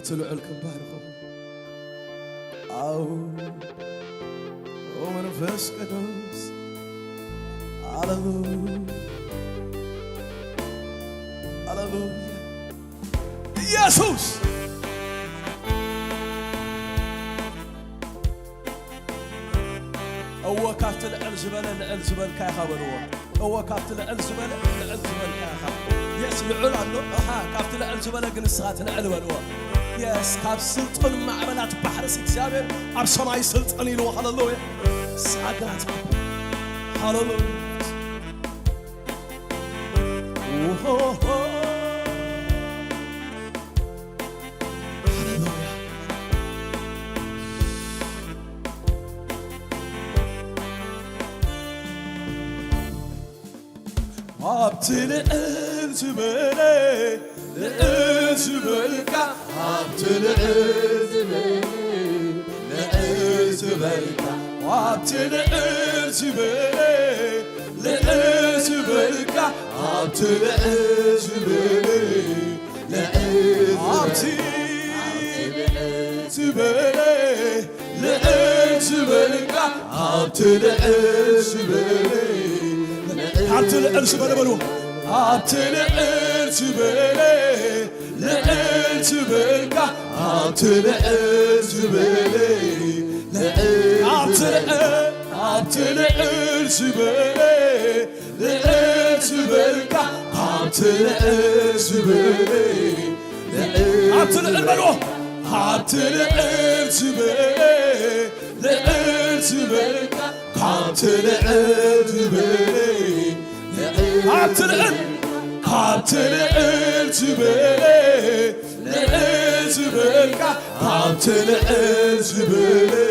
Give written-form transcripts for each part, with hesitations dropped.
تلعل كباركم أو ومنفس قدوس هاللويا هاللويا يسوس هو كافت الألزبل كاي خبروا هو كافت الألزبل كاي خبروا يس العلا له كافت الألزبل جنسات العلوة يس كاف سلطن معبلات بحر سكسابر أب سماي سلطن يلو هاللويا سعدات هاللويا Abtile elzibele, elzibelka. Abtile elzibele, elzibelka. Abtile elzibele, elzibelka. Abtile elzibele, elzibele, elzibelka. Abtile elzibele. عبتل الزبالة بلو عبتل الزبالة للزبالة عبتل الزبالة عبتل الزبالة للزبالة عبتل الزبالة عبتل البلو عبتل الزبالة للزبالة عبتل الزبالة عبتل الزبالة للزبالة عبتل الزبالة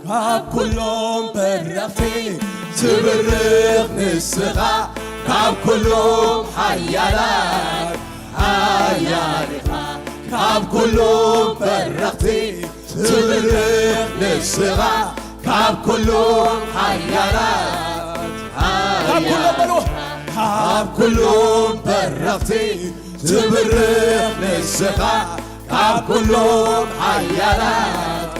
عب كلهم برختي تبرق نسخة عب كلهم حيالات عب كلهم برختي تبرق نسخة عب كلهم حيالات عب كلهم بلوح عب كلهم برقتي تبرق نسخة عب كلهم حيالات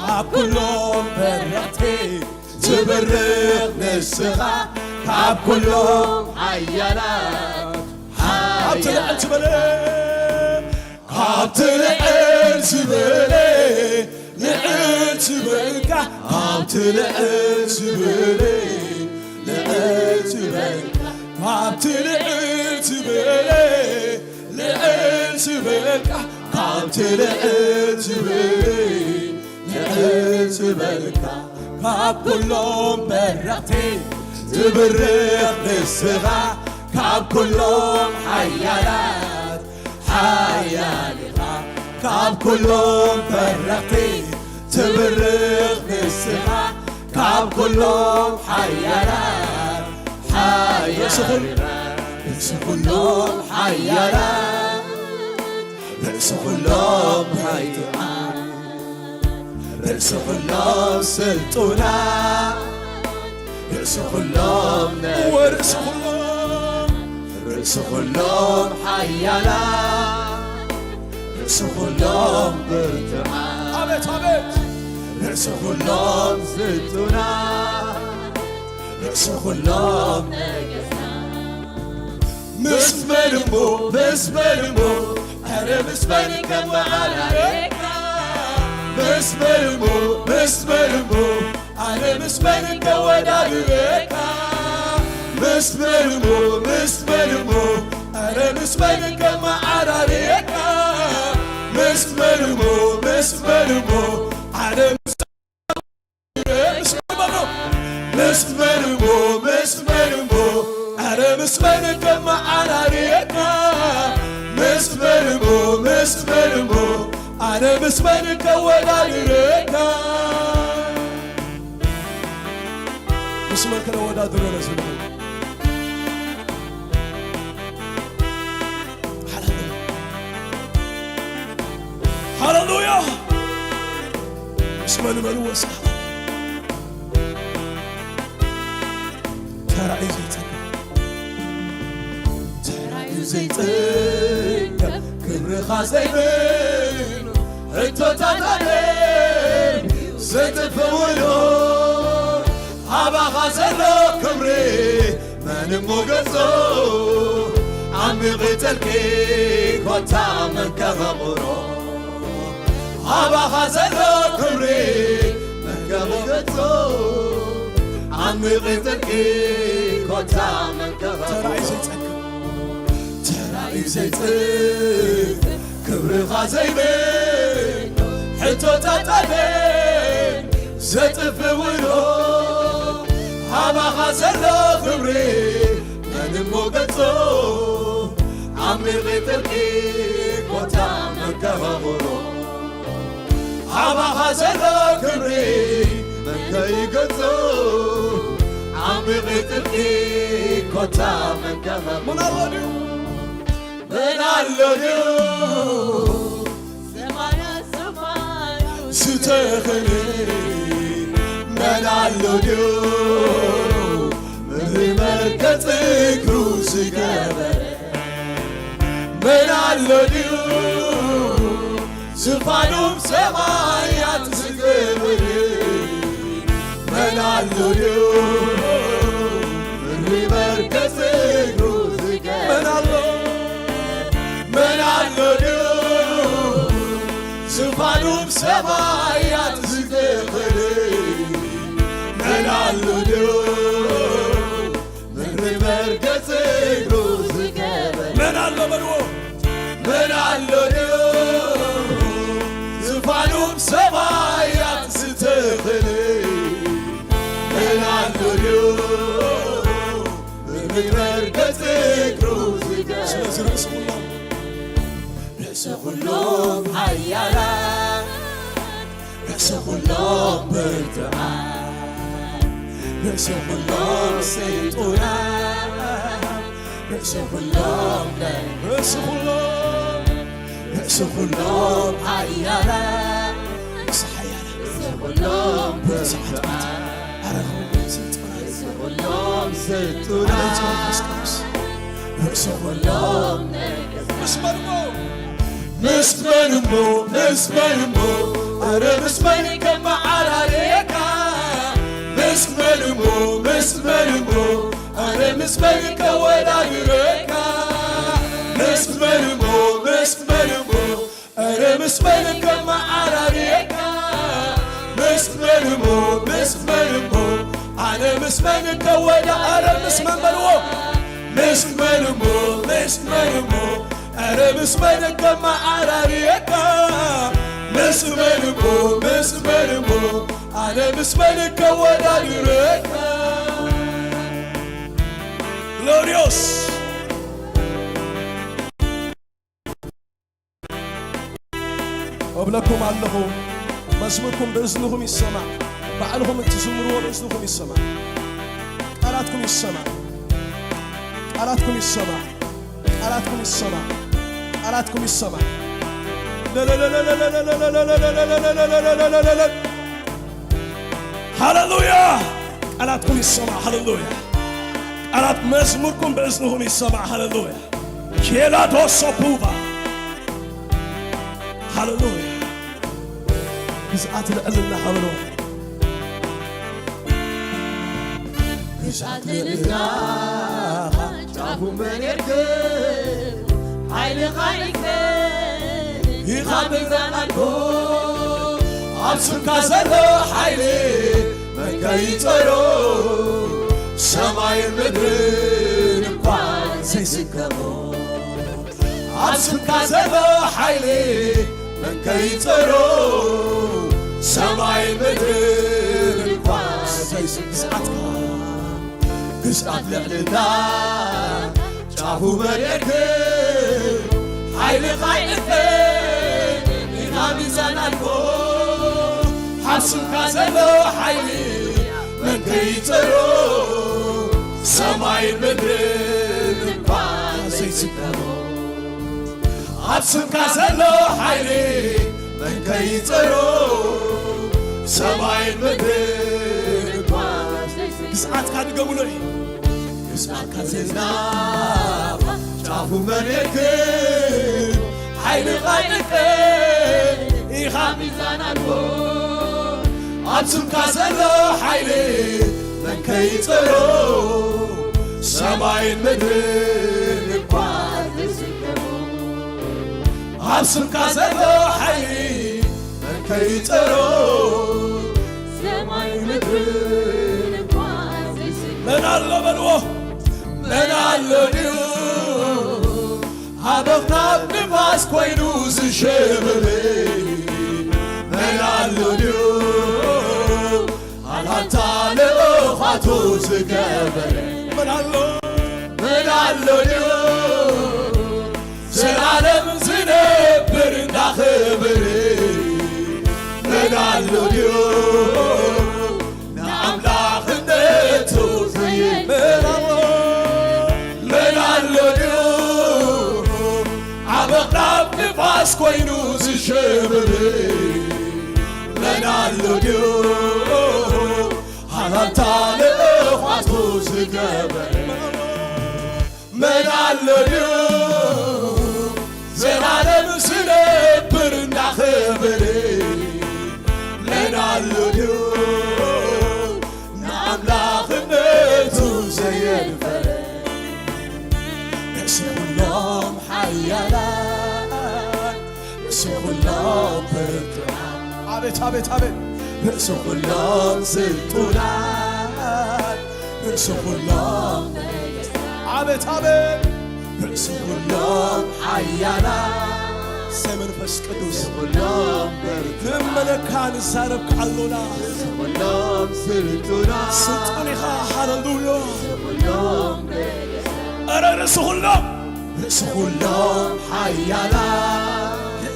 عب كلهم برقتي تبرق نسخة عب كلهم حيالات عبتل الزبالة عبتل الزبالة للزبالة عبتل الزبالة للزبالة عبتل الزبالة للزبالة عبتل الزبالة للزبالة عب كلهم برقتي تبرق نسخة عب كلهم حيالات عب كلهم برقتي تبرق نسخة عب كلهم حيالات رأس كلهم حيالات رأس كلهم رأس كلهم سلطنا رأس كلهم ورأس كلهم حيالات رأس كلهم برتعان عبت رأس كلهم زيتنا رأس كلهم مسمرمو أنا مسمرك وعليك مسمرمو أنا مسمرك ودارك مسمرمو أنا مسمرك وعليك مسمرمو أنا مسمرمو أنا مسمرك وعليك مسمرمو أنا مسمرك ودارك مسمرك ودارك هاللويا اسمه الملوث ترى عزتك زيتك كبر خازيبن انتو تاتالين زيتفولو هابا خازلو كبري من موغزو عمي غيتلكي كوتا من كغمرو هابا خازلو كبري من كغمرو عمي غيتلكي كوتا من كغمرو تراي زيتك كبر خازيبن حتو تاتالين زيتفولو هابا خازلو كبري من موغزو عمي غيتلكي كوتا من كغمرو هابا خازلو كبري من كيغزو عمي غيتلكي كوتا من كغمرو من اللوديو سمايا ستخلي من اللوديو من مركز كروس كبر من اللوديو سفانوم سمايا تسكبري من اللوديو من مركز كروس كبر من اللوديو سفانوم سمايا تسكبري من اللوديو من مركز كروس كبر من اللوديو من اللوديو سفانوم سمايا تسكبري من اللوديو من مركز كروس كبر رأس كلهم حيالا رأس كلهم برتعال رأس كلهم سيطونا رأس كلهم رأس كلهم رأس كلهم حيالا رأس كلهم برتعال رأس كلهم سيطونا رأس كلهم مسمنمو مسمنمو أنا مسمني كما عليكا مسمنمو مسمنمو أنا مسمني كولا يريكا مسمنمو مسمنمو أنا مسمني كما عليكا مسمنمو مسمنمو أنا مسمني كولا أنا مسمنمو مسمنمو مسمنمو أنا مسمنك كما عراريكا مسمنمو مسمنمو أنا مسمنك ولا يريكا Glorious قبلكم علهم مزموركم بإذنهم السماء بعلهم تزمروا بإذنهم السماء قراتكم السماء قراتكم السماء قراتكم السماء قراتكم السماء لا لا لا لا لا لا لا لا لا لا لا لا هاللويا قراتكم السماء هاللويا قرات مزموركم بإذنهم السماء هاللويا كيلا دوسوبوبا هاللويا بزعات لنا هاللويا بزعات لنا تعبوا من يركب حيل خايك يخابر زنانكو عبسن كازلو حيلي من كيترو سماي المدرين بقان سيسكمو عبسن كازلو حيلي من كيترو سماي المدرين بقان سيسكمو قسعت لعلنا شافوا مريكب حيلي خايفين إنامي زنانكو حبسن كازلو حيلي من كيترو سماي المدرين بقان سيسكمو حبسن كازلو حيلي من كيترو سماي المدرين بقان سيسكمو قسعت كان قولي قسعت كازلنا تعفو منك حيل غيرك إخاميزان البو أبسم كاسلو حيلي من كيترو سماين مدرين بقاس سكبو أبسم كاسلو حيلي من كيترو سماين مدرين بقاس سكبو من الله بلوه من الله ديو هابقنا بنفاس كوينوز الشبلي من الله ديو هالهالتا لأخواتو زقبلي من الله ديو زلالم زنبر ناخبري من الله ديو نعم لاخنتو زين من الله ديو عبقنا بنفاس كوينوز الشبلي من الله ديو هالهالتا لأخواتو زقبلي من الله ديو زلالم زنبر ناخبري من الله ديو نعم لاخنتو زين فري كلهم حيالات كلهم برتعان عبيت عبيت عبيت كلهم زيتونات كلهم عبيت عبيت كلهم حيالات سمن فس قدوس كلهم برتعان ملكان الزارب كعلونا كلهم زيتونات ستوني هاللويا كلهم أنا رسولهم حيالا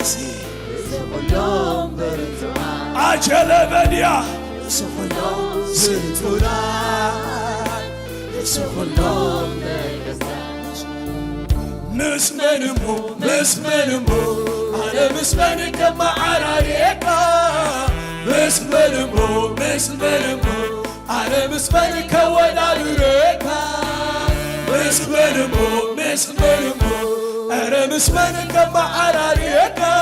رسولهم برتعان عجل بنيا رسولهم زيتونان رسولهم مسمنمو أنا مسمنك مع عرايكا مسمنمو أنا مسمنك ولا لريكا مسمنمو أنا مسمنك مع عراريكا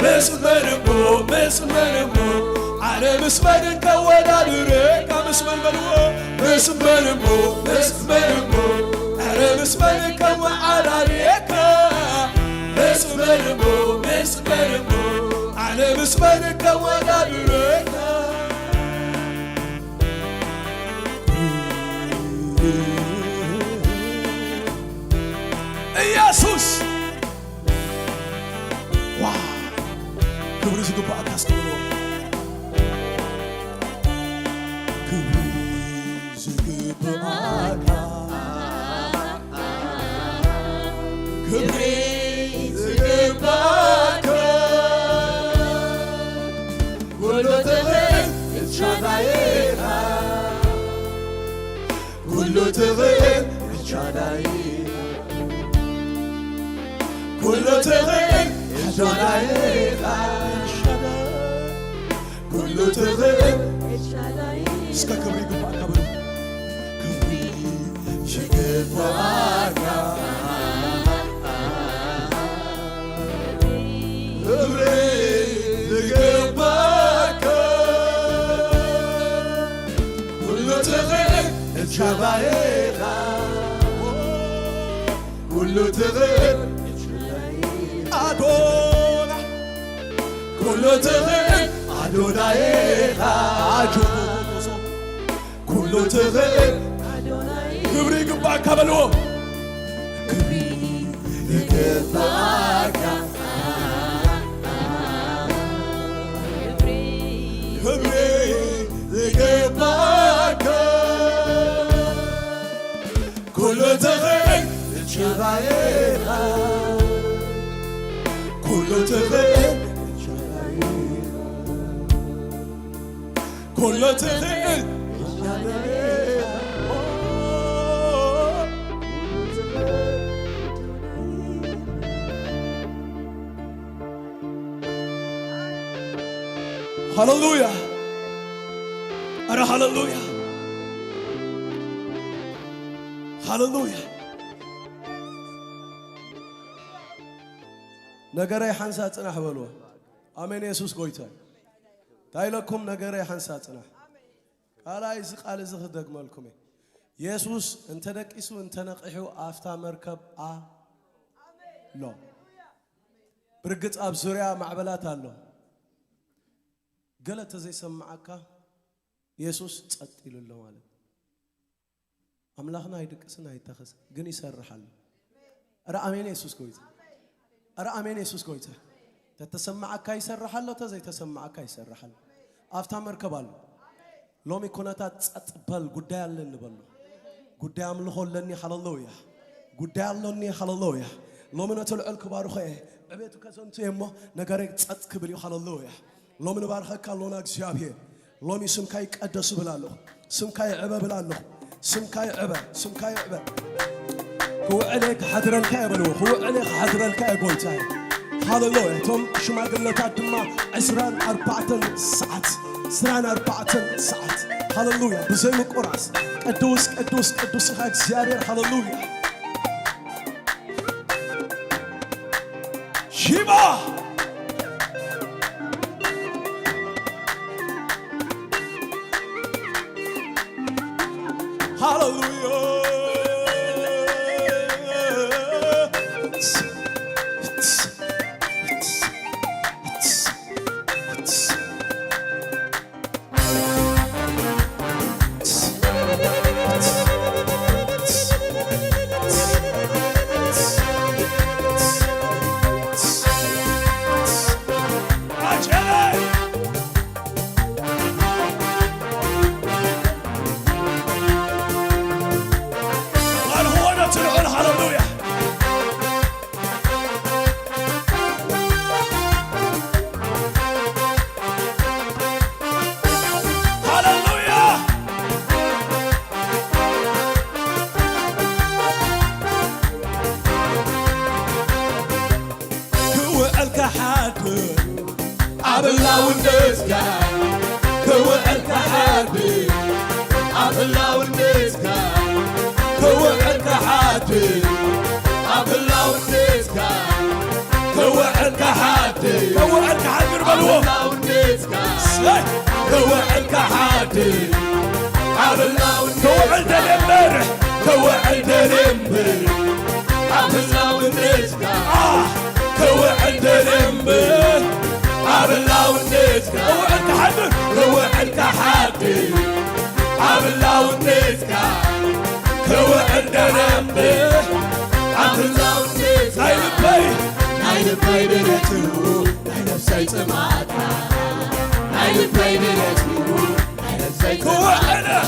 مسمنمو أنا مسمنك ولا لريكا مسمنمو أنا مسمنك مع عراريكا مسمنمو أنا مسمنك ولا لريكا ኢየሱስ ዋ ክብር ይግባህ አስተውሎ ክብር ይግባህ ክብር ይግባህ ጉልበትህ ኤልሻዳይ ጉልበትህ ኤልሻዳይ كله تغير الشدايق كله تغير الشدايق اسكا كبري قبع كبري كبري شقفاك كبري قبعك كله تغير الشدايق كله تغير أدونا كله تغير أدوناي أجوزو كله تغير أدوناي كبري قبعك كبلو كبري قبعك كبري قبعك كله تغير الشرايق كله تغير كله تغير هللويا أنا هللويا هللويا ነገረይ ሓንሳ ጽናሕ በልዎ አሜን ኢየሱስ ጎይታ ታይለኩም ነገረይ ሓንሳ ጽናሕ ቃላይ ዝቃል ዝኽደግመልኩም ኢየሱስ እንተ ደቂሱ እንተ ነቅሑ አፍታ መርከብ ሎ ብርግጽ ኣብ ዙርያ ማዕበላት አሎ ገለተ ዘይሰማዓካ ኢየሱስ ጸጥ ይሉሎ ማለት አምላኽና አይድቅስና አይተኸስ ግን ይሰርሓል አረ አሜን ኢየሱስ ጎይታ አረ አሜን ኢየሱስ ጎይታ ተተሰማዓካ ይሰርሓል ተዘይ ተሰማዓካ ይሰርሓል አፍታ መርከብ አሎ ሎሚ ኮነታት ጸጥ በል ጉዳይ አለ እንበል ጉዳይ አምልኾለኒ ሃሌሉያ ጉዳይ አለኒ ሃሌሉያ ሎሚ ነተልዕል ክባርኸ ዕቤቱ ከሰንቱ የሞ ነገረ ጸጥ ክብል ሃሌሉያ ሎሚ ንባርኸካ ሎና እግዚአብሔር ሎሚ ስምካ ይቀደስ ብላለሁ ስምካ ይዕበ ብላለሁ سمكاي عبا هو عليك حضرنك يا بلو هو عليك حضرنك يا قويتاي هاللويا توم شماغلتات دما 24 ساعات 24 ساعات هاللويا بزي مقراس قدوس هاك زيارير هاللويا شيبا Hallelujah. أبلاو النسكا كوع الكحاتي أبلاو النسكا كوع الكحاتي أبلاو النسكا كوع الكحاتي كوع الكحاتي أبلاو النسكا كوع الكحاتي أبلاو كوع الدلمبر كوع الدلمبر أبلاو النسكا كوع الدلمبر أبلاو النسكا كوع الكحاتي كوع الكحاتي أبلاو النسكا كوع الدلمبر أبلاو النسكا نايل باي ديرتو نايل سايت ماتا نايل باي ديرتو نايل سايت ماتا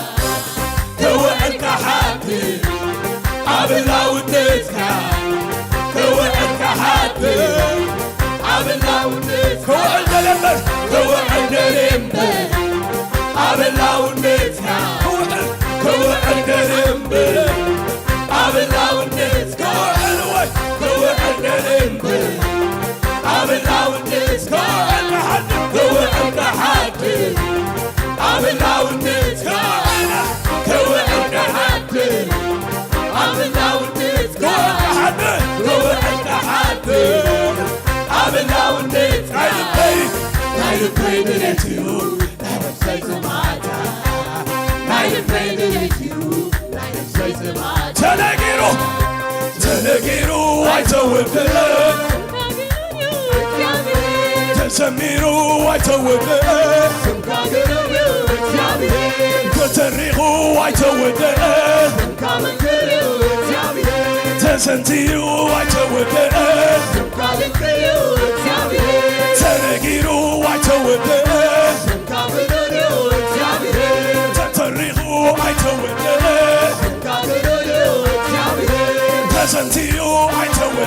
كوع الكحاتي أبلاو النسكا كوع الكحاتي أبلاو النسكا كوع الدلمبر كوع الدلمبر أبلاو النسكا كوع الدلمبر أبلاو النسكا كوع الدلمبر أبلاو النسكا كوع الكحاتي أبلاو النسكا كوع الكحاتي أبلاو النسكا كوع الكحاتي أبلاو النسكا نايل باي ديرتو نايل سايت ماتا نايل باي ديرتو نايل سايت ماتا تنقيرو وايتوبل تسميرو وايتوبل تتريخو وايتوبل تسنتيرو وايتوبل تنقيرو وايتوبل تتريخو وايتوبل تسنتيرو وايتوبل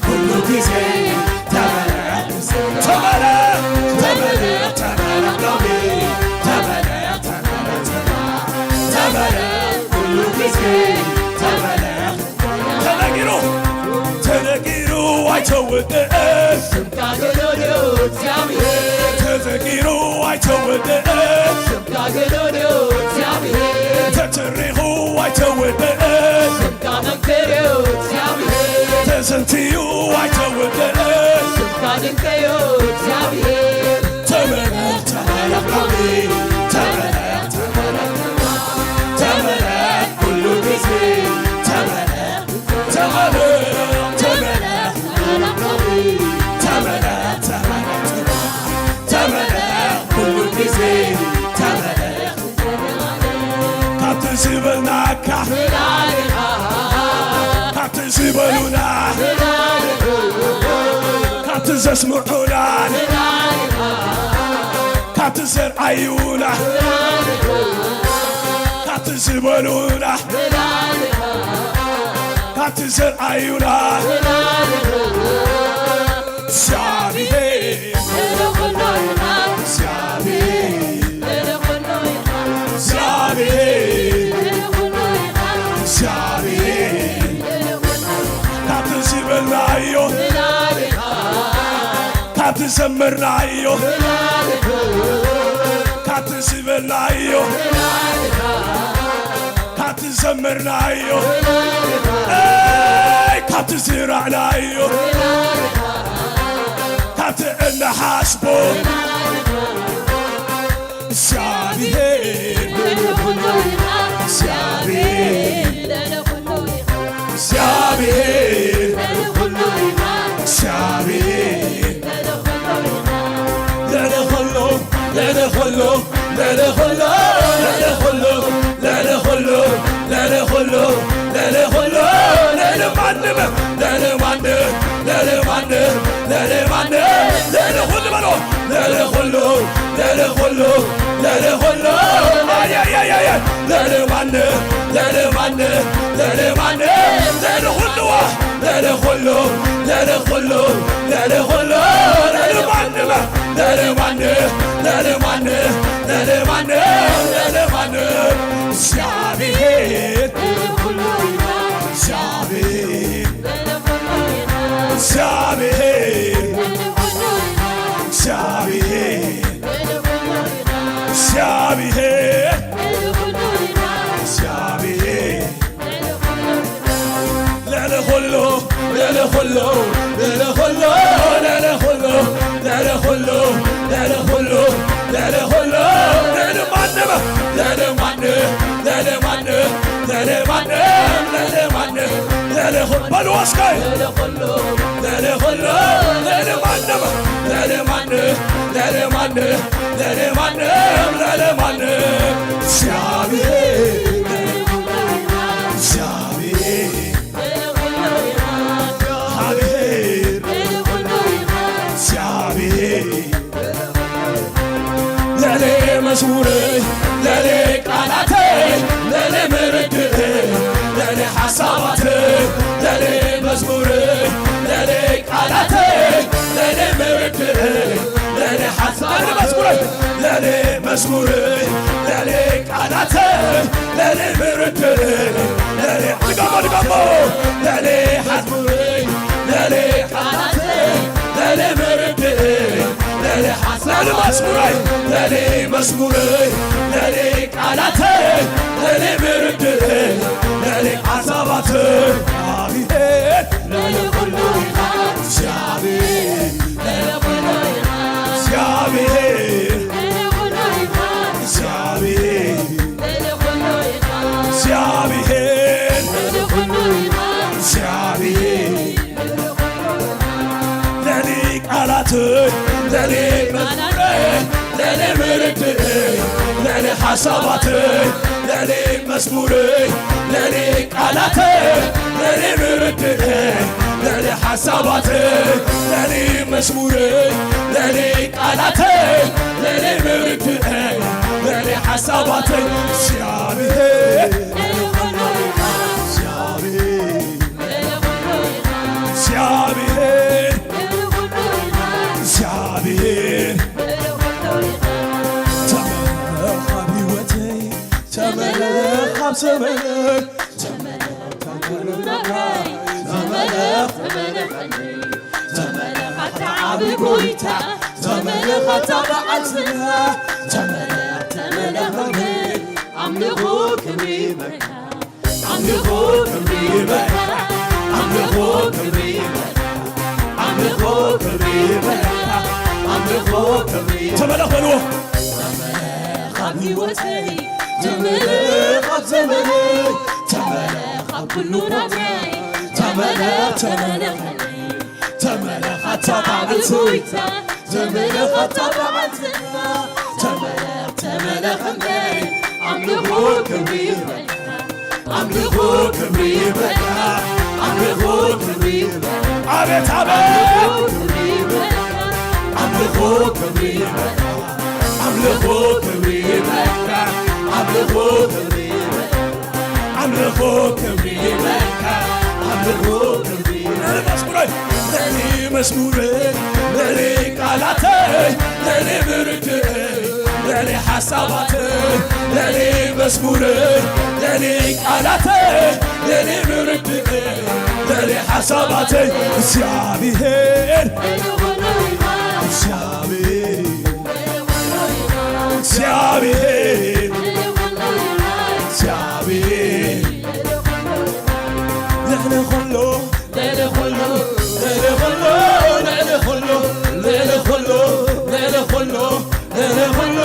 كل كيسي تنقيرو وايتوبل تنقيرو وايتوبل አይተወደድ ተዘንትዩ አይተወደድ ተመለክ ተመለክ ተመለክ ተመለክ ሁሉ ጊዜ ተመለክ ተመለክ ተመለክ ተመለክ ተመለክ ሁሉ ጊዜ ተመለክ ካብትዝበልናካ ካብትዝበሉና ካብትዘስምዑና ካብትዘርአዩና ካብትዝበሉና ካብትዘርአዩና እግዚአብሔር ካብትዝበልናዮ ካብትዘመርናዮ ካብትዝበልናዮ ካብትዘመርናዮ ካብትዝራዕናዮ ካብትእናሓስቦ እግዚአብሔር እግዚአብሔር እግዚአብሔር ለለኸሎ ለለኸሎ ለለኸሎ ለለኸሎ ለለኸሎ ለለኸሎ ለለኸሎ ለለማንም ለለማንም ለለማንም ለለማንም ለለኹሉ በሎ ለለኸሎ ለለኸሎ ለለኸሎ አያያያያ ለለማንም ለለማንም ለለማንም ለለኹሉዋ ለለኸሎ ለለኸሎ ለለኸሎ ለለማንም ለለማንም ለለማንም ለለማንም ለለማንም እግዚአብሔር እግዚአብሔር እግዚአብሔር እግዚአብሔር እግዚአብሔር እግዚአብሔር ለለኹሉ ለለኹሉ ለለኹሉ ለለኹሉ ለለኹሉ ለለኹሉ ለለኹሉ ለለማንም ለለማንም ለለማንም ለለማንም ለለማንም ለለኹሉ በሉ እስከይ ለለኹሉ ለለኹሉ ለለማንም ለለማንም ለለማንም ለለማንም ለለማንም እግዚአብሔር እግዚአብሔር እግዚአብሔር ለኔ መዝሙርህ ለኔ ቃላትህ ለኔ ምርድህ ለኔ ሐሳባትህ ለኔ መዝሙርህ ለኔ ቃላትህ ለኔ ምርድህ ለኔ ሐሳባትህ ለኔ መዝሙርህ ለኔ ቃላትህ ለኔ ምርድህ ለኔ ድገሞ ለኔ ሐሳብህ ለኔ ቃላትህ ለኔ ምርድህ ለኔ ሐሳብ መዝሙርህ ለኔ መዝሙርህ ለኔ ቃላትህ ለኔ ምርድህ ለኔ ሐሳባትህ እግዚአብሔር ለለኹሉ እግዚአብሔር ለለኹሉ እግዚአብሔር እግዚአብሔር እግዚአብሔር እግዚአብሔር ለኔ ቃላትህ ለኔ መዝሙርህ ለኔ ምርድህ ለኔ ሐሳባትህ ለኔ መዝሙርህ ለኔ ቃላትህ ለኔ ምርድህ ለኔ ሐሳባትህ ለኔ መዝሙርህ ለኔ ቃላትህ ለኔ ምርድህ ለኔ ሐሳባትህ እግዚአብሔር እግዚአብሔር እግዚአብሔር ተመለኽ ኣብ ሕይወተይ ተመለኽ ኣብ ዘመነይ ተመለኽ ኣታ ዓብዪ ጎይታ ተመለኽ ኣታ በዓልትና ተመለኽ ኣምልኾ ክብሪ በካ አምልኮ ክብር ይበቃ አምልኮ ክብር ይበቃ አምልኮ ክብር ይበቃ አምልኮ ክብር ተመለኸሉ ተመለኻብ ሕይወተይ ተመለኻብ ዘመነይ ተመለኻብ ኩሉ ናብረይ ተመለኽ ተመለኽ አታባብቱይታ ተመለኽ አታባብትና ተመለኽ እምበይ አምልኮ ክብር ይበቃ አምልኮ ክብር ይበቃ አምልኮ ክብር ይበቃ አቤት አቤት አምልኮ ክብር ይበቃ አምልኮ ክብር ይበቃ አምልኮ ክብር ይበቃ አምልኮ ክብር ይበቃ አምልኮ ክብር ይበቃ ለኔ መዝሙሬ ለኔ ቃላቴ ለኔ ምርቴ ለኔ ሐሳባቴ ለኔ መዝሙሬ ለኔ ቃላቴ ለኔ ምርቴ ለኔ ሐሳባቴ እግዚአብሔር እግዚአብሔር እግዚአብሔር እግዚአብሔር ለኔ ሁሉ ለኔ ሁሉ ለኔ ሁሉ ለኔ ሁሉ ለኔ ሁሉ ለኔ ሁሉ ለኔ ሁሉ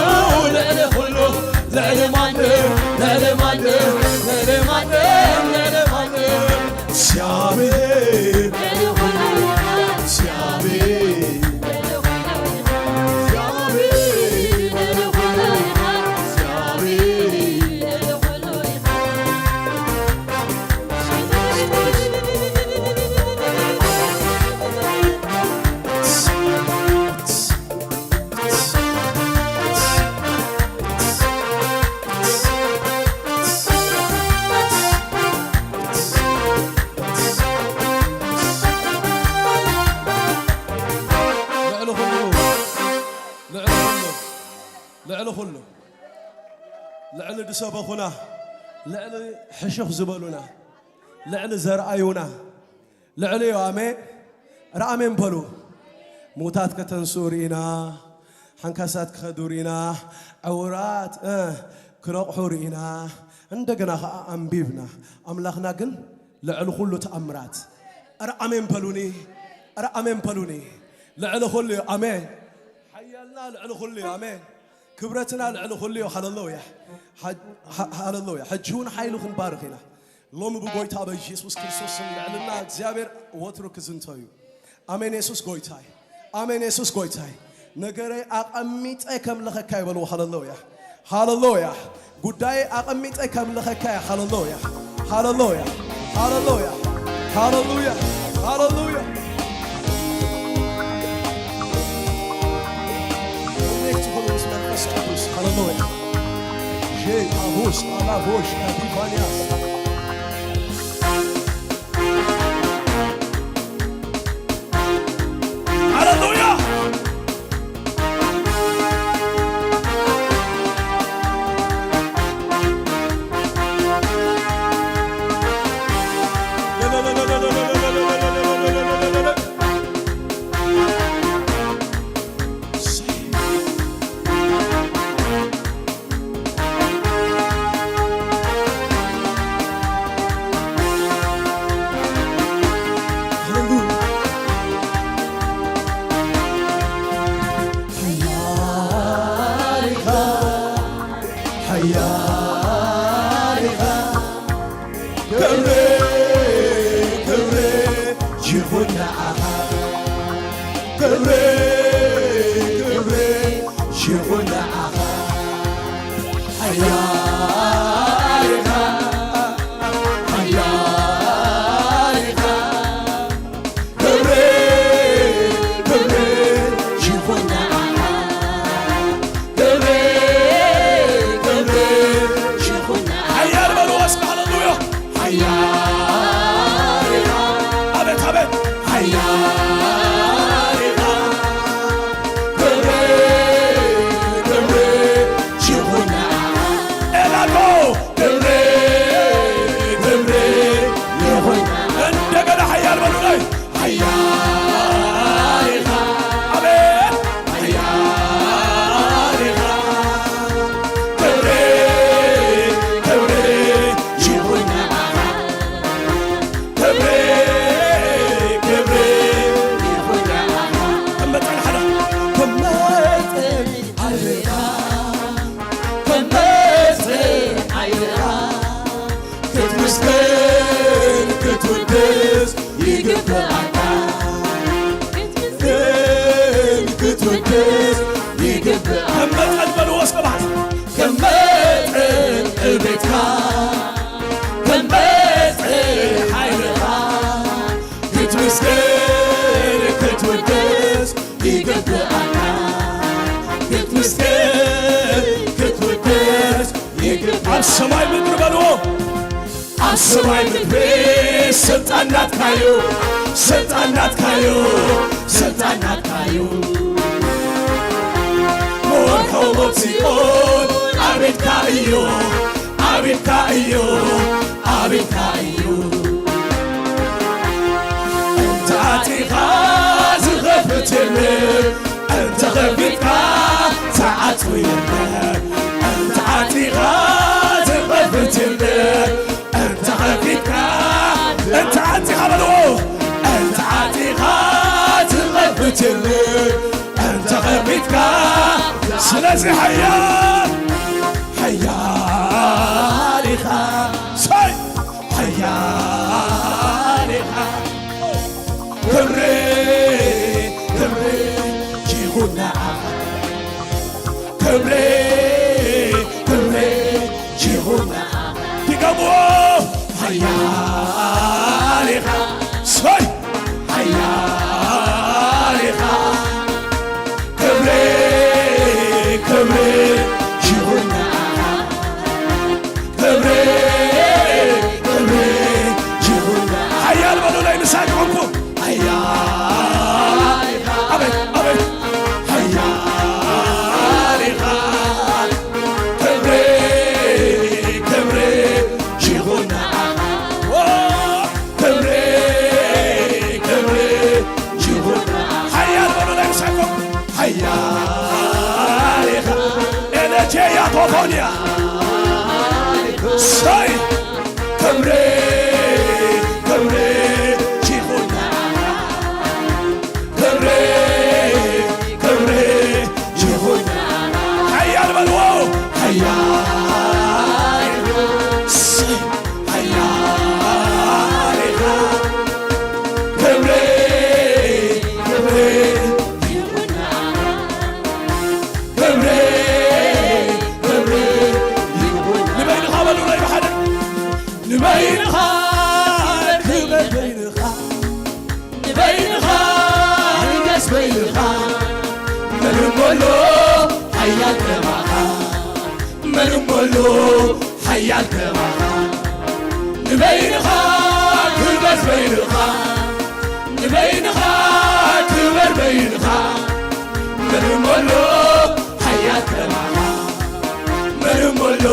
ለኔ ሁሉ ለኔ ማንም ለኔ ማንም ለኔ ማንም ለኔ ማንም እግዚአብሔር لعل خلو لعل دسبخنا لعل حشخ زبلنا لعل زرعينا لعل يامي رامن بلو موتات كتنسورينا حنكسات كدورينا عورات كنقحورينا عندنا أنبيبنا أملاخنا جن لعل خلو تأمرات رامن بلوني رامن بلوني لعل خلو آمين حيالنا لعل خلو آمين كبرتنا لعلو خليه هاللويا هاللويا حجون حيلو بارخنا لوم بقوي تابع يسوع كريستوس لعلنا زابر واترك زنتايو آمين يسوع قوي تاي آمين يسوع قوي تاي نجاري أقميت أكمل لك كاي بلو هاللويا هاللويا قداي أقميت أكمل لك كاي هاللويا هاللويا هاللويا هاللويا هاللويا هاللويا جاي أبوس على بوش كاتيفانياس هاللويا ክትወድስ ይግብአ ከመጠን በልወስ ቅባት ከመጠን እቤትካ ከመጠን ኃይልኻ ክትመስገን ክትወድስ ይግብአና ክትመስገን ክትወድስ ይግብአ ኣብ ሰማይ ምድሪ በልዎ ኣብ ሰማይ ምድሪ ስልጣን ናትካዩ ስልጣን ናትካዩ ስልጣን ናትካዩ ሞርሆቦ ጽዮን አቤትካ እዩ አቤትካ እዩ አቤትካ እዩ እንተ ኣጢኻ ዝኸፍትልህ እንተ ኸፊትካ ተዓጽው የለህ እንተ ኣጢኻ ዝኸፍትልህ እንተ ኸፊትካ እንተ ኣጢኻ በልዎ እንተ ኣጢኻ ዝኸፍትልህ እንተ ኸፊትካ ስለዚህ ሓያል ሓያል ኢኻ ሰይ ሓያል ኢኻ ክብሪ ክብሪ ይኹን ንዓኻ ክብሪ ክብሪ ይኹን ንዓኻ ድገምዎ ሓያል ኢኻ ሰይ ሓያል ኢኻ ክብሪ ክብሪ ይኹን ንዓኻ ክብሪ ክብሪ ይኹን ንዓኻ ሓያል በሉ ላይ ንሳቅ ሆንኩ ሓያል ኢኻ ኣቤት ኣቤት ሓያል ኢኻ ክብሪ ክብሪ ይኹን ንዓኻ ክብሪ ክብሪ ይኹን ንዓኻ ሓያል በሉ ላይ ንሳቅ ሆንኩ ሓያል ኢኻ ኤነቼያ ቶፎንያ ሰይ ክብሪ ክብሪ ይኹን ንዓኻ ክብሪ ክብሪ ይኹን ንዓኻ ሓያል በልዎ ሓያል ኢኻ ሰይ ሓያል ኢኻ ክብሪ ክብሪ ይኹን ንዓኻ ክብሪ ክብሪ ይኹን ንበይንኻ በሉ ላይ ብሓደ ንበይንኻ ክብር በይንኻ ንበይንኻ ንገስ በይንኻ ምንም ሞሎ ሓያል ከማኻ ምንም ሞሎ ሓያል ከማኻ ንበይንኻ ክብር በይንኻ ንበይንኻ ክብር በይንኻ ምንም ሞሎ ሓያል ከማኻ ምንም ሞሎ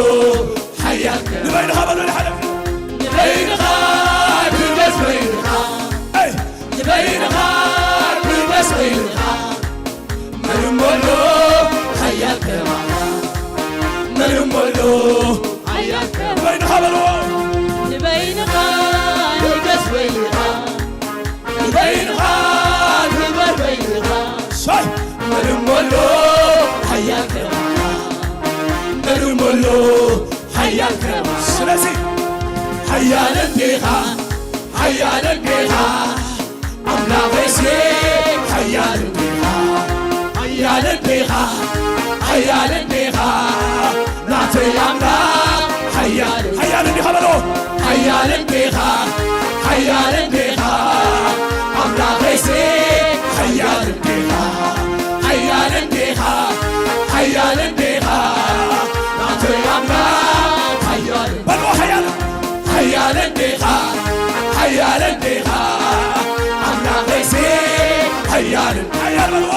ሓያል ከማኻ ንበይንኻ በሉ ላይ ሓደ ንበይንኻ ክብር በይንኻ ኣይ ንበይንኻ ክብር በይንኻ ምንም ሞሎ ሓያል ከማኻ ምንም ሞሎ ሓያል ከማኻ ንበይንኻ በልዎ ንበይንኻ ንገስ በይንኻ ንበይንኻ ክብር በይንኻ ሰይ ምንም ሞሎ ሓያል ከማኻ ምንም ሞሎ ሓያል ከማኻ ስለዚህ ሓያል እንዲኻ ሓያል እንዲኻ ኣምላኸይሲ ሓያል እንዲኻ ሓያል እንዲኻ ሓያል እንዲኻ ናተይ ኣምላኽ ሓያል ሓያል እንዲኻ በልዎ ሓያል እንዲኻ ሓያል እንዲኻ ኣምላኸይሲ ሓያል እንዲኻ ሓያል እንዲኻ ሓያል እንዲኻ ናተይ ኣምላኽ ሓያል በልዎ ሓያል ሓያል እንዲኻ ሓያል እንዲኻ ኣምላኸይሲ ሓያል ሓያል በልዎ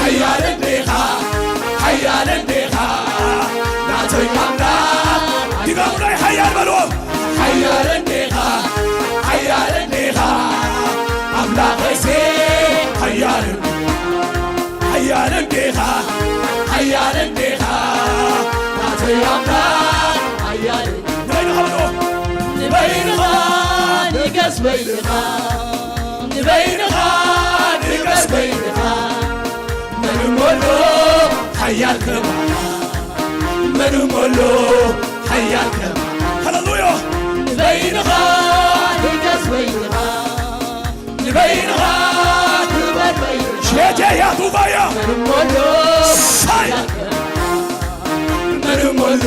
ሓያል እንዲኻ ሓያል እንዲኻ ናተይ ኣምላኽ ድገሙ ላይ ሓያል በልዎ ሓያል እንዲኻ ሓያል እንዲኻ ኣምላኸይሲ ሓያል ሓያል እንዲኻ ሓያል እንዲኻ ናተይ ኣምላኽ ሓያል ንበይንኻ በልዎ ንበይንኻ ንገስ በይንኻ ንበይንኻ ንገስ በይንኻ ምንም ሞሎ ሓያል ከማኻ ምንም ሞሎ ሓያል ከማኻ ሃሌሉያ ንበይንኻ ንገስ በይንኻ ንበይንኻ ክብር በይንኻ ቴቴ ያቱባያ ምንም ሁሉ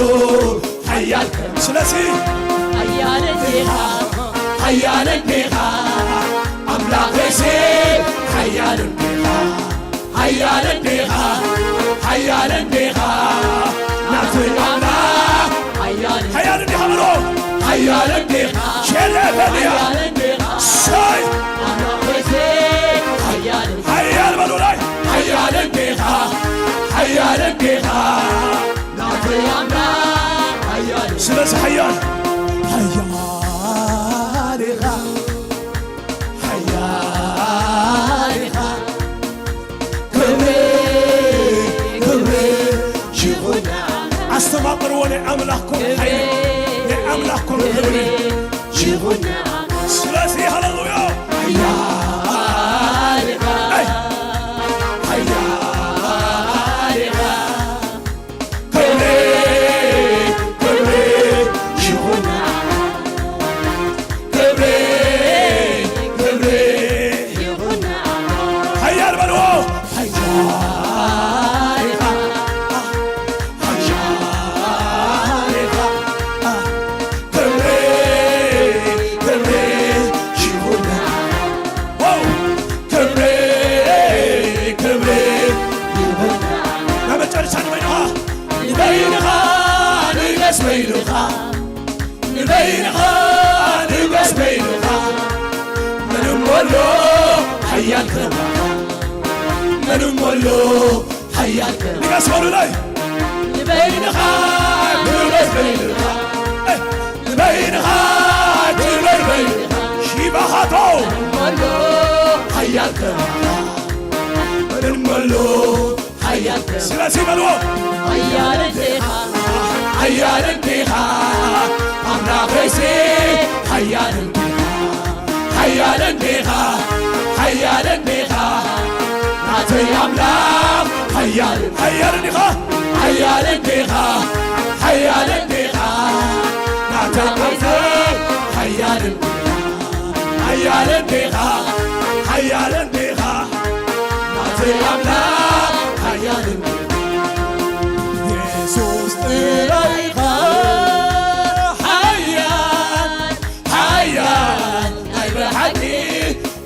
ኃያል ስለዚህ ኃያል እንዲኻ አምላኬ ኃያል እንዲኻ ኃያል እንዲኻ ኃያል እንዲኻ ናትናና ኃያል እንዲኻ ብሎ ኃያል እንዲኻ ሸለፈንያ ሳይ ኃያል በሉ ላይ ኃያል እንዲኻ ኃያል እንዲኻ ናትናና ስለዚህ ኃያል استماطر ولي أملاكم حي لأملاكم كبري جيبونا سلاسي هللويا هيا هيا كبري كبري جيبونا كبري كبري جيبونا هيا البلو هيا نبس بينها من مولو حيا الكرم من مولو حيا الكرم نبس مولو لاي بينها نبس بينها بينها نبس بينها شيبا خاطو مولو حيا الكرم من مولو حيا الكرم سلاسي ملو حيا الكرم حيا الكرم أملاكي حيال انتخا حيال انتخا حيال انتخا ناتي أملاك حيال انتخا حيال انتخا حيال انتخا ناتي أملاك حيال انتخا حيال انتخا حيال انتخا ناتي أملاك حيال انتخا يسوس إليك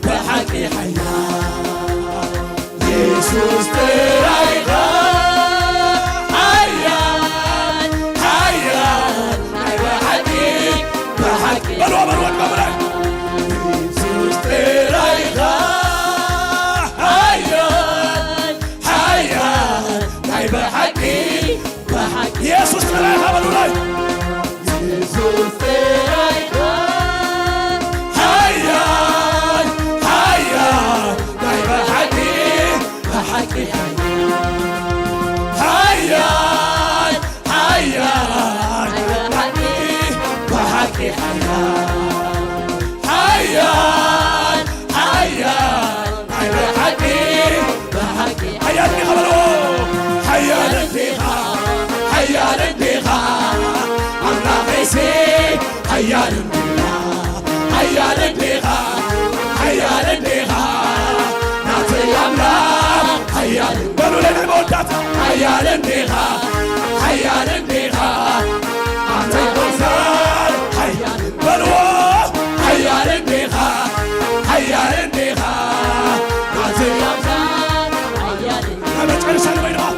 بحكي حياة يسوس ترايغا حياة حياة بحكي بلوى يسوس ترايغا حياة حياة بحكي يسوس ترايغا بلوى يسوس ترايغا بحكي حياة حياة بحكي حياة حياة حياة بحكي حياة خبروا حياة انتخا حياة انتخا أملاكي حياة انتخا حياة انتخا حياة انتخا ناتي أملاك حيال بلو لنا الموتات حيال انتخا حيال انتخا أنت الغزال حيال بلو حيال انتخا حيال انتخا ناتي الغزال حيال انتخا أما تعنشان بينها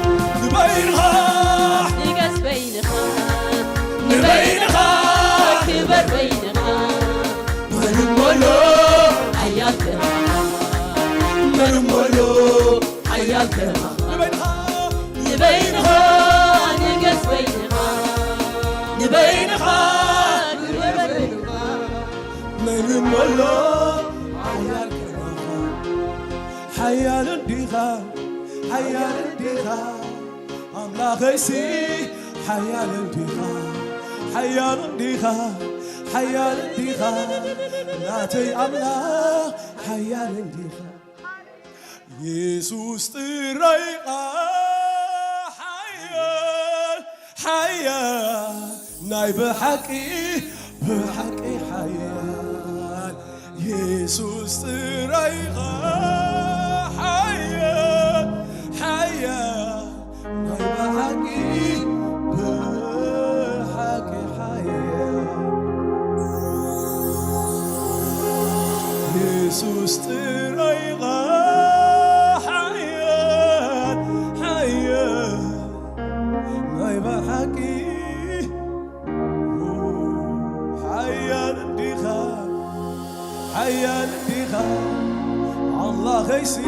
نبينها نقص بينها نبينها كبر بينها ونمولو حيال مرمولو حيال كرما نبينها نقص بينها نبينها مرمولو حيال كرما حيال الديخا حيال الديخا أملاكي حيال الديخا حيال الديخا حيال الديخا ناتي أملاك حيال الديخا يسوس ترايقا حيال حيال ناي بحكي حيال يسوس ترايقا حيال سي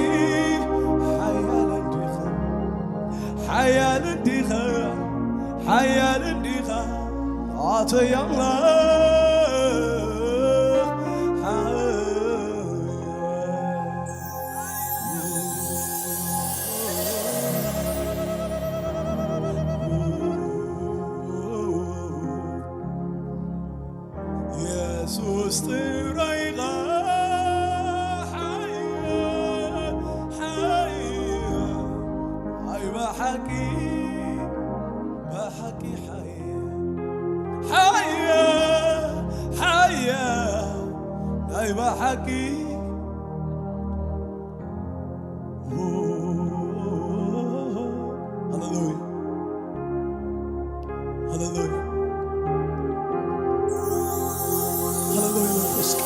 حيال انديخا حيال انديخا عطي الله يسوس ترايغا بحكي حيا أي بحكي هللويا هللويا هللويا نفسك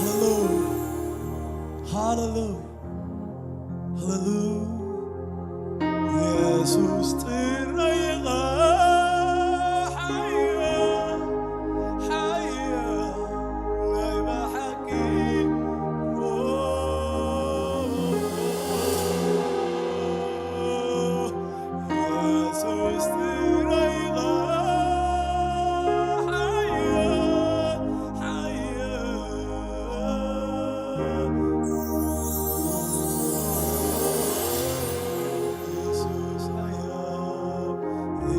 هللويا هللويا هللويا يسوس تريغا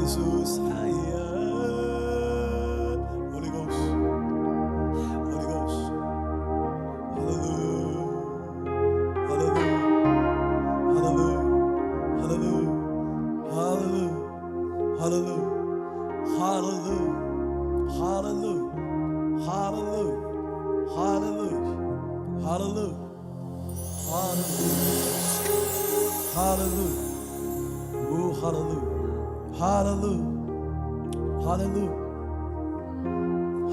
Jesus higher. Holy Ghost. Holy Ghost. Hallelujah. Hallelujah. Hallelujah. Hallelujah. Hallelujah. Hallelujah. Hallelujah. Hallelujah. Hallelujah. Hallelujah. Hallelujah. Hallelujah. Oh, hallelujah. Hallelujah. Hallelujah.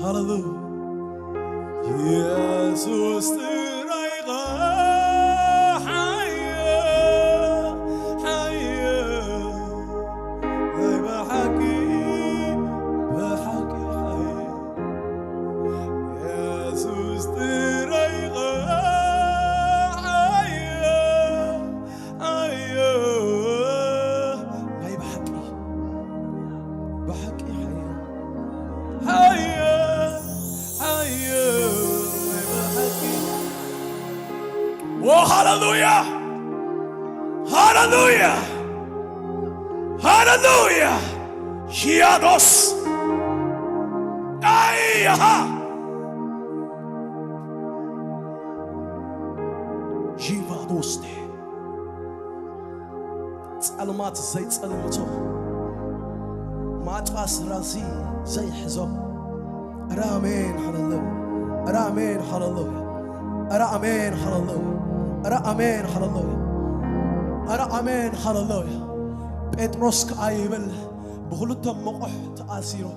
Hallelujah. Jesus ترايغا حيا حيا بحكي حيا Jesus ترايغا حيا حيا بحكي حيا حيا بحكي هاللويا هاللويا هاللويا شيادوس ايها جيفادوس ጸልማት زي ጸልمتو ማጥፋስ ራሲ زي حزو رامين هاللويا رامين هاللويا رامين هاللويا رامين هاللويا رامين هاللويا ጴጥሮስ ከአይብል بخلتهم مقح تأثيره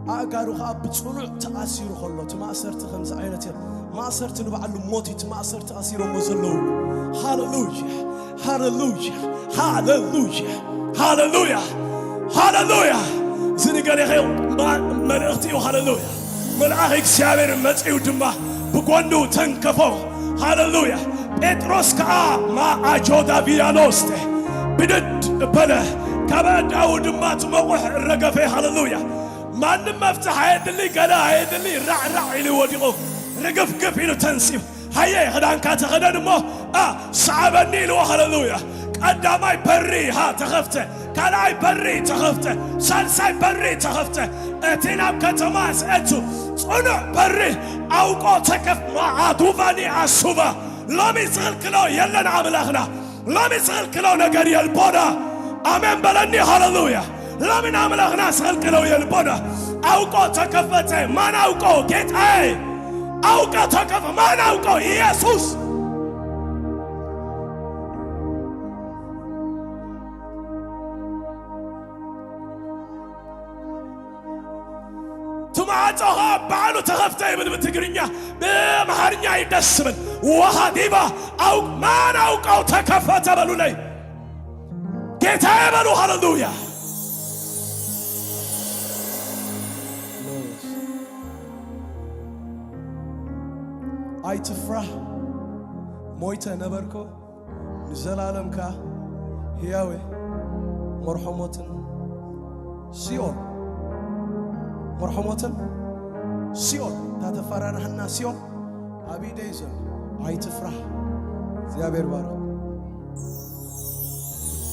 أجارو خاب بتصنع تأثيره خلّو تمأثرت خمس عينتي مأثرت نبعلو موتي تمأثرت تأثيره مزلو هاللويا هاللويا هاللويا هاللويا هاللويا زني قال يا خيو من اختي هاللويا من أخيك سامر مسيو دمه بقوانو تنكفو هاللويا ጴጥሮስ كا ما أجودا بيانوسته بدد بله كبد أو دمات موح الرقفة هاللويا ما نمفتح هيد اللي قلا هيد اللي رع اللي وديقو رقف قفينو تنسيب هيا خدان كاتا خدان مو صعب النيل هاللويا قداماي بري ها تخفته كالاي بري تخفته سالساي بري تخفته اتيناب كتماس اتو صنع بري اوقو تكف ما عدوفاني عصوبة لامي سغل كلو يلن عملاخنا لامي سغل كلو نقر يلبونا امين بلني هاللويا لامي عملاخنا سغل كلو يلبونا اوقو تكفته ما ناوقو جيت اي اوقو تكف ما ناوقو يسوس تماعتها بعلو تخفتي من بتقرنيا بمحرنيا يدسمن وهديبا او ما ناوك او تكفت بلو لي كتابلو هاللويا اي تفرح مويته نبركو نزلالمك هياوي مرحومتن سيون مرحومتن سيون تتفررهنا سيون أبي ديزل هاي تفرح زيابير بارك